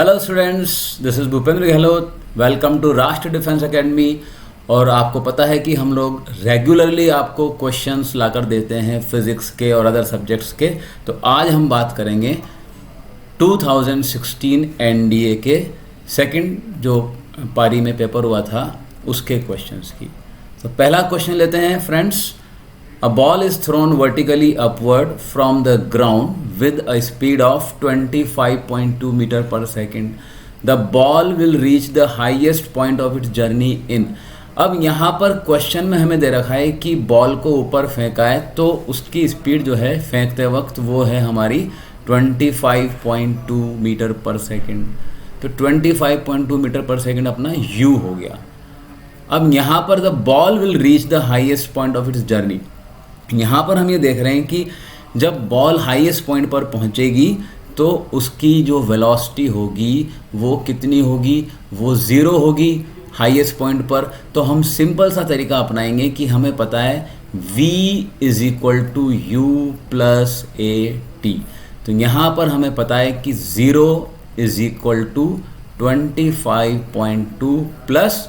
Hello students, this is Bhupendra Gehlot. Welcome to Rashtriya defence academy. और आपको पता है कि हम लोग रेगुलरली आपको क्वेश्चंस लाकर देते हैं फिज़िक्स के और अदर सब्जेक्ट्स के। तो आज हम बात करेंगे 2016 एनडीए के सेकंड जो पारी में पेपर हुआ था उसके क्वेश्चंस की। तो पहला क्वेश्चन लेते हैं friends. A ball is thrown vertically upward from the ground with a speed of 25.2 meter per second. The ball will reach the highest point of its journey in. अब यहाँ पर क्वेश्चन में हमें दे रखा है कि बॉल को ऊपर फेंका है तो उसकी स्पीड जो है फेंकते वक्त वो है हमारी 25.2 मीटर पर सेकेंड। तो 25.2 मीटर पर सेकेंड अपना u हो गया। अब यहाँ पर the ball will reach the highest point of its journey. यहाँ पर हम ये देख रहे हैं कि जब बॉल हाईएस्ट पॉइंट पर पहुँचेगी तो उसकी जो वेलोसिटी होगी वो कितनी होगी, वो ज़ीरो होगी हाईएस्ट पॉइंट पर। तो हम सिंपल सा तरीका अपनाएंगे कि हमें पता है v is equal to u plus a t. तो यहाँ पर हमें पता है कि 0 इज़ इक्वल टू 25.2 प्लस,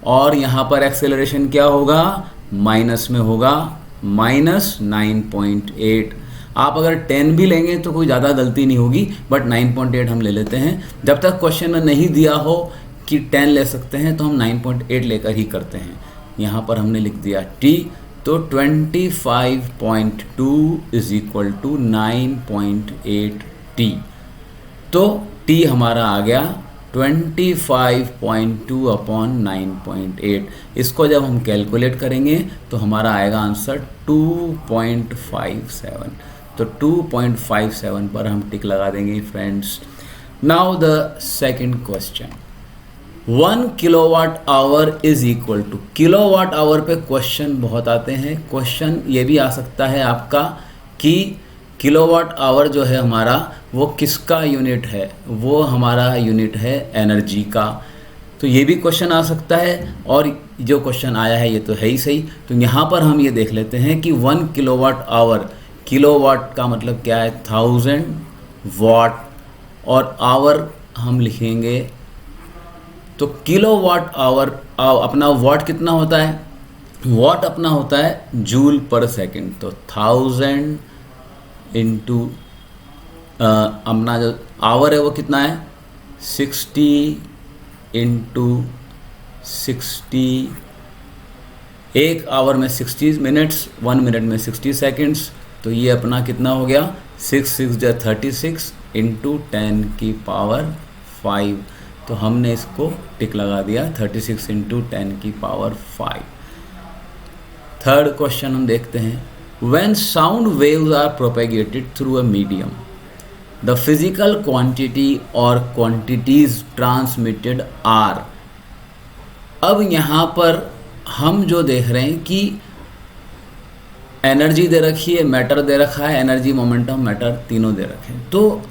और यहाँ पर एक्सेलरेशन क्या होगा, माइनस में होगा, -9.8। आप अगर 10 भी लेंगे तो कोई ज़्यादा गलती नहीं होगी, बट 9.8 हम ले लेते हैं। जब तक क्वेश्चन में नहीं दिया हो कि 10 ले सकते हैं तो हम 9.8 लेकर ही करते हैं। यहाँ पर हमने लिख दिया t, तो 25.2 इज इक्वल टू 9.8 t। तो t हमारा आ गया 25.2 अपॉन 9.8। इसको जब हम कैलकुलेट करेंगे तो हमारा आएगा आंसर 2.57। तो 2.57 पर हम टिक लगा देंगे friends. Now the second question, 1 kilowatt hour is equal to. Kilowatt hour पे क्वेश्चन बहुत आते हैं। क्वेश्चन ये भी आ सकता है आपका कि किलोवाट आवर जो है हमारा वो किसका यूनिट है, वो हमारा यूनिट है एनर्जी का। तो ये भी क्वेश्चन आ सकता है, और जो क्वेश्चन आया है ये तो है ही सही। तो यहाँ पर हम ये देख लेते हैं कि 1 किलोवाट आवर, किलोवाट का मतलब क्या है 1000 वाट, और आवर हम लिखेंगे तो किलोवाट आवर अपना वाट कितना होता है, वाट अपना होता है जूल पर सेकंड। तो 1000 इंटू अपना जो आवर है वो कितना है 60 इंटू 60। एक आवर में 60 मिनट्स, 1 मिनट में 60 सेकेंड्स। तो ये अपना कितना हो गया 6 6 जा 36 इंटू 10 की पावर 5। तो हमने इसको टिक लगा दिया 36 इंटू 10 की पावर 5। थर्ड क्वेश्चन हम देखते हैं। When sound waves are propagated through a medium, the physical quantity or quantities transmitted are। अब यहाँ पर हम जो देख रहे हैं कि एनर्जी दे रखी है, मैटर दे रखा है, एनर्जी मोमेंटम मैटर तीनों दे रखे हैं। तो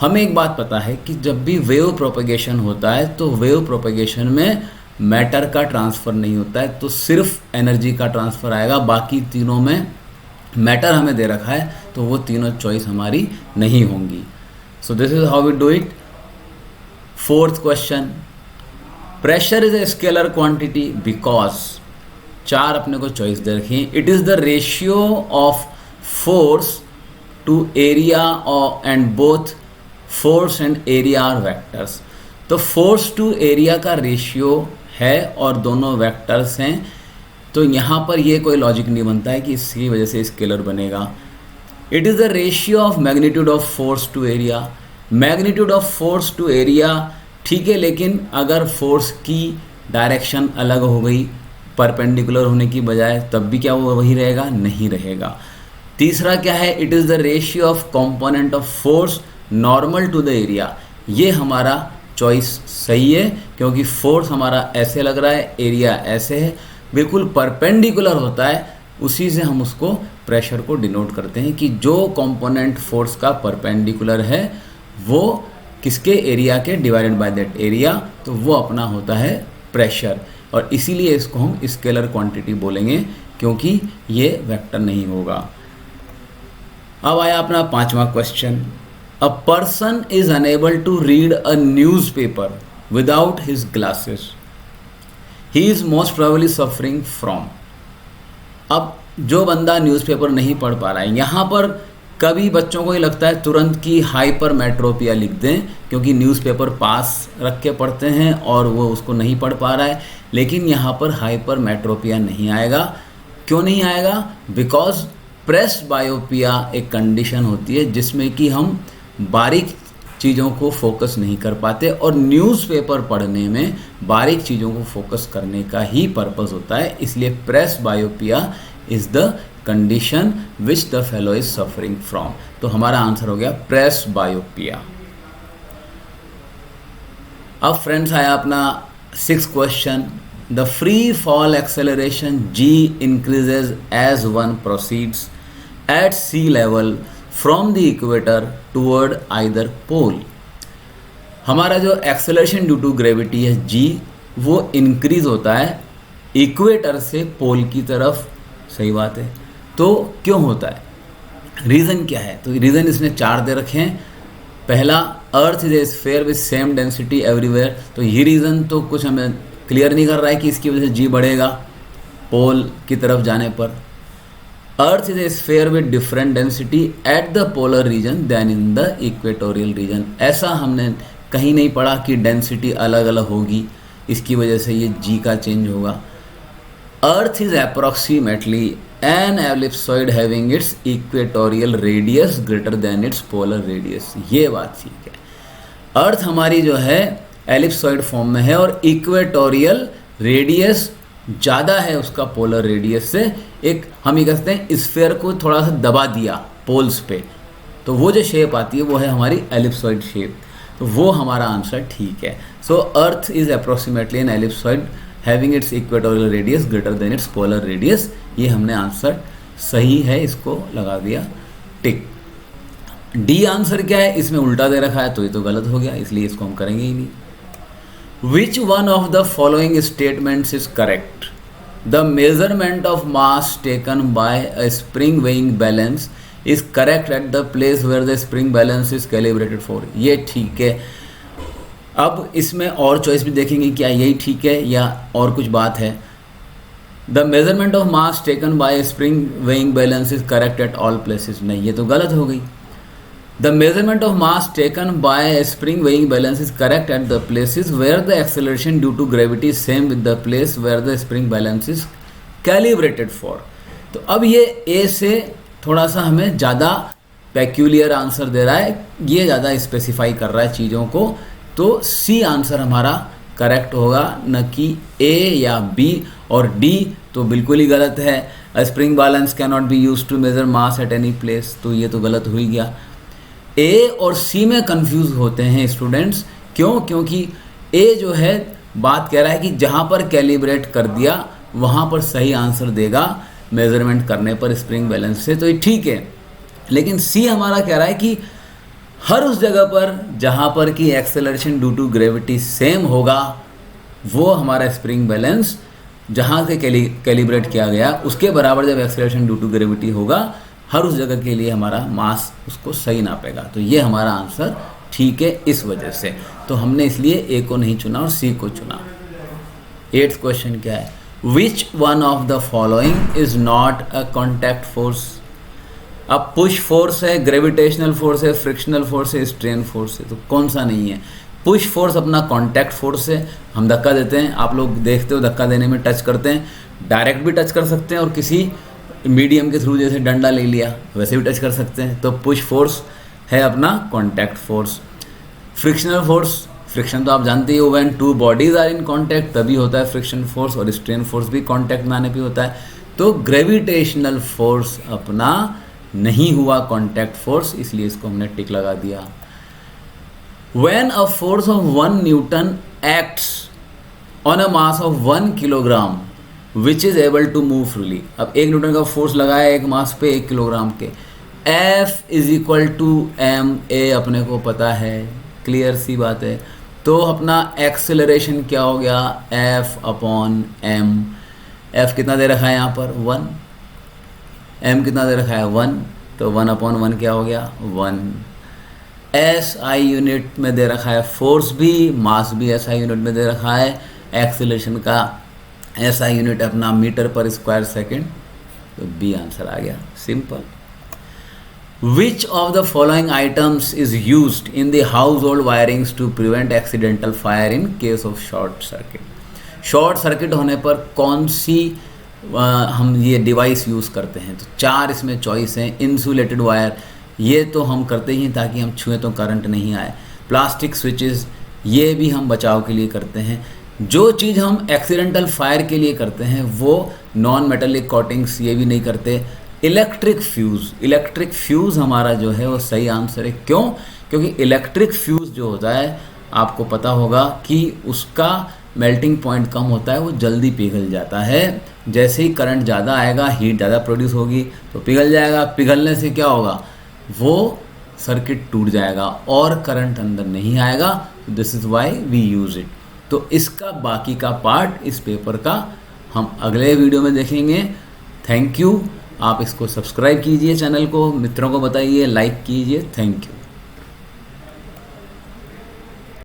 हमें एक बात पता है कि जब भी वेव प्रोपेगेशन होता है तो वेव प्रोपेगेशन में मैटर का ट्रांसफ़र नहीं होता है, तो सिर्फ एनर्जी का ट्रांसफ़र आएगा। बाकी तीनों में मैटर हमें दे रखा है तो वो तीनों चॉइस हमारी नहीं होंगी। So this is how we do it. Fourth question, pressure is a scalar quantity because, 4 अपने को चॉइस दे रखी है। It is the ratio of force to area and both force and area are vectors. तो force to area का ratio है और दोनों वेक्टर्स हैं। तो यहाँ पर ये कोई लॉजिक नहीं बनता है कि इसकी वजह से स्केलर बनेगा। It is the ratio of magnitude of force to area. Magnitude of force to area ठीक है, लेकिन अगर फोर्स की डायरेक्शन अलग हो गई परपेंडिकुलर होने की बजाय, तब भी क्या वो वही रहेगा, नहीं रहेगा। तीसरा क्या है, it is the ratio of component of force normal to the area. ये हमारा चॉइस सही है क्योंकि फोर्स हमारा ऐसे लग रहा है, एरिया ऐसे है, बिल्कुल परपेंडिकुलर होता है। उसी से हम उसको प्रेशर को डिनोट करते हैं कि जो कंपोनेंट फोर्स का परपेंडिकुलर है वो किसके, एरिया के, डिवाइडेड बाय दैट एरिया, तो वो अपना होता है प्रेशर। और इसीलिए इसको हम स्केलर क्वांटिटी बोलेंगे क्योंकि ये वेक्टर नहीं होगा। अब आया अपना 5वां question, a person is unable to read a newspaper without his glasses, he is most probably suffering from. अब जो बंदा न्यूज़पेपर नहीं पढ़ पा रहा है, यहाँ पर कभी बच्चों को ये लगता है तुरंत कि हाइपरमेट्रोपिया लिख दें, क्योंकि न्यूज़पेपर पास रख के पढ़ते हैं और वो उसको नहीं पढ़ पा रहा है। लेकिन यहाँ पर हाइपरमेट्रोपिया नहीं आएगा। क्यों नहीं आएगा? बिकॉज प्रेस्ड बायोपिया एक कंडीशन होती है जिसमें कि हम बारीक चीज़ों को फोकस नहीं कर पाते, और न्यूज़पेपर पढ़ने में बारीक चीज़ों को फोकस करने का ही पर्पस होता है। इसलिए presbyopia is the condition which the fellow is suffering from. तो हमारा आंसर हो गया प्रेस बायोपिया। अब फ्रेंड्स आया अपना 6th question. The free fall acceleration g increases as one proceeds at sea level from the equator toward either pole। हमारा जो acceleration due to gravity है g, वो इंक्रीज होता है इक्वेटर से पोल की तरफ। सही बात है। तो क्यों होता है, रीज़न क्या है? तो रीज़न इसने 4 दे रखे हैं। पहला, अर्थ is a sphere with same density everywhere. तो ये रीज़न तो कुछ हमें क्लियर नहीं कर रहा है कि इसकी वजह से जी बढ़ेगा पोल की तरफ जाने पर। Earth is a sphere with different density at the polar region than in the equatorial region. ऐसा हमने कहीं नहीं पढ़ा कि डेंसिटी अलग अलग होगी, इसकी वजह से ये जी का चेंज होगा। Earth is approximately an ellipsoid having its equatorial radius greater than its polar radius. ये बात ठीक है। अर्थ हमारी जो है एलिप्सॉइड फॉर्म में है और इक्वेटोरियल रेडियस ज़्यादा है उसका पोलर रेडियस से। एक हम ये कहते हैं स्फीयर को थोड़ा सा दबा दिया पोल्स पे, तो वो जो शेप आती है वो है हमारी एलिप्सॉइड शेप। तो वो हमारा आंसर ठीक है। So earth is approximately an ellipsoid having its equatorial radius greater than its polar radius. ये हमने आंसर सही है, इसको लगा दिया टिक। डी आंसर क्या है? इसमें उल्टा दे रखा है तो ये तो गलत हो गया, इसलिए इसको हम करेंगे ही नहीं। Which one of the following statements is correct? The measurement of mass taken by a spring weighing balance is correct at the place where the spring balance is calibrated for। ये ठीक है। अब इसमें और चॉइस भी देखेंगे क्या यही ठीक है या और कुछ बात है। The measurement of mass taken by a spring weighing balance is correct at all places। नहीं, ये तो गलत हो गई। The measurement of mass taken by a spring weighing balance is correct at the places where the acceleration due to gravity is same with the place where the spring balance is calibrated for। तो अब ये A से थोड़ा सा हमें ज़्यादा peculiar answer दे रहा है, ये ज़्यादा स्पेसिफाई कर रहा है चीज़ों को। तो C आंसर हमारा करेक्ट होगा, न कि A या B। और D तो बिल्कुल ही गलत है। A spring balance cannot be used to measure mass at any place। तो ये तो गलत हो ही गया। ए और सी में कंफ्यूज होते हैं स्टूडेंट्स। क्यों? क्योंकि ए जो है बात कह रहा है कि जहाँ पर कैलिब्रेट कर दिया वहाँ पर सही आंसर देगा मेजरमेंट करने पर स्प्रिंग बैलेंस से, तो ये ठीक है। लेकिन सी हमारा कह रहा है कि हर उस जगह पर जहाँ पर कि acceleration due to gravity same होगा, वो हमारा स्प्रिंग बैलेंस जहाँ से कैलिब्रेट किया गया उसके बराबर जब एक्सेलरेशन ड्यू टू ग्रेविटी होगा, हर उस जगह के लिए हमारा मास उसको सही नापेगा। तो ये हमारा आंसर ठीक है इस वजह से। तो हमने इसलिए ए को नहीं चुना और सी को चुना। 8th क्वेश्चन क्या है? Which one of the following is not a contact force? अब पुश फोर्स है, ग्रेविटेशनल फोर्स है, फ्रिक्शनल फोर्स है, स्ट्रेन फोर्स है, तो कौन सा नहीं है? पुश फोर्स अपना कॉन्टैक्ट फोर्स है, हम धक्का देते हैं, आप लोग देखते हो धक्का देने में टच करते हैं, डायरेक्ट भी टच कर सकते हैं और किसी मीडियम के थ्रू जैसे डंडा ले लिया वैसे भी टच कर सकते हैं। तो पुश फोर्स है अपना contact force. Frictional force, friction तो आप जानते ही हो, when two bodies are in contact तभी होता है फ्रिक्शन फोर्स, और स्ट्रेन फोर्स भी कॉन्टैक्ट में आने पे होता है। तो ग्रेविटेशनल फोर्स अपना नहीं हुआ कॉन्टैक्ट फोर्स, इसलिए इसको हमने टिक लगा दिया। When a force of 1 newton acts on a mass of 1 kilogram which is able to move freely. अब 1 न्यूटन का फोर्स लगाया एक मास पे 1 किलोग्राम के। F is equal to m a अपने को पता है, क्लियर सी बात है। तो अपना एक्सेलरेशन क्या हो गया? F upon M. F कितना दे रखा है यहाँ पर? 1। M कितना दे रखा है? 1। तो 1 अपॉन 1 क्या हो गया? 1। एस आई यूनिट में दे रखा है, फोर्स भी, मास भी एस आई यूनिट में दे रखा है, एक्सीलरेशन का एस आई यूनिट अपना मीटर पर स्क्वायर सेकेंड, तो बी आंसर आ गया, simple. Which of the following items is used in the household wirings to prevent accidental fire in case of short circuit? Short circuit होने पर कौन सी हम ये डिवाइस यूज़ करते हैं? तो 4 इसमें चॉइस हैं। इंसुलेटेड वायर, ये तो हम करते ही हैं ताकि हम छुएं तो करंट नहीं आए। प्लास्टिक स्विचेस, ये भी हम बचाव के लिए करते हैं। जो चीज़ हम एक्सीडेंटल फायर के लिए करते हैं वो नॉन मेटेलिक कोटिंग्स, ये भी नहीं करते। इलेक्ट्रिक फ्यूज़, इलेक्ट्रिक फ्यूज़ हमारा जो है वो सही आंसर है। क्यों? क्योंकि इलेक्ट्रिक फ्यूज़ जो होता है आपको पता होगा कि उसका मेल्टिंग पॉइंट कम होता है, वो जल्दी पिघल जाता है। जैसे ही करंट ज़्यादा आएगा, हीट ज़्यादा प्रोड्यूस होगी तो पिघल जाएगा। पिघलने से क्या होगा? वो सर्किट टूट जाएगा और करंट अंदर नहीं आएगा। This is why we use it. तो इसका बाकी का पार्ट इस पेपर का हम अगले वीडियो में देखेंगे। Thank you. आप इसको सब्सक्राइब कीजिए, चैनल को मित्रों को बताइए, लाइक कीजिए। Thank you.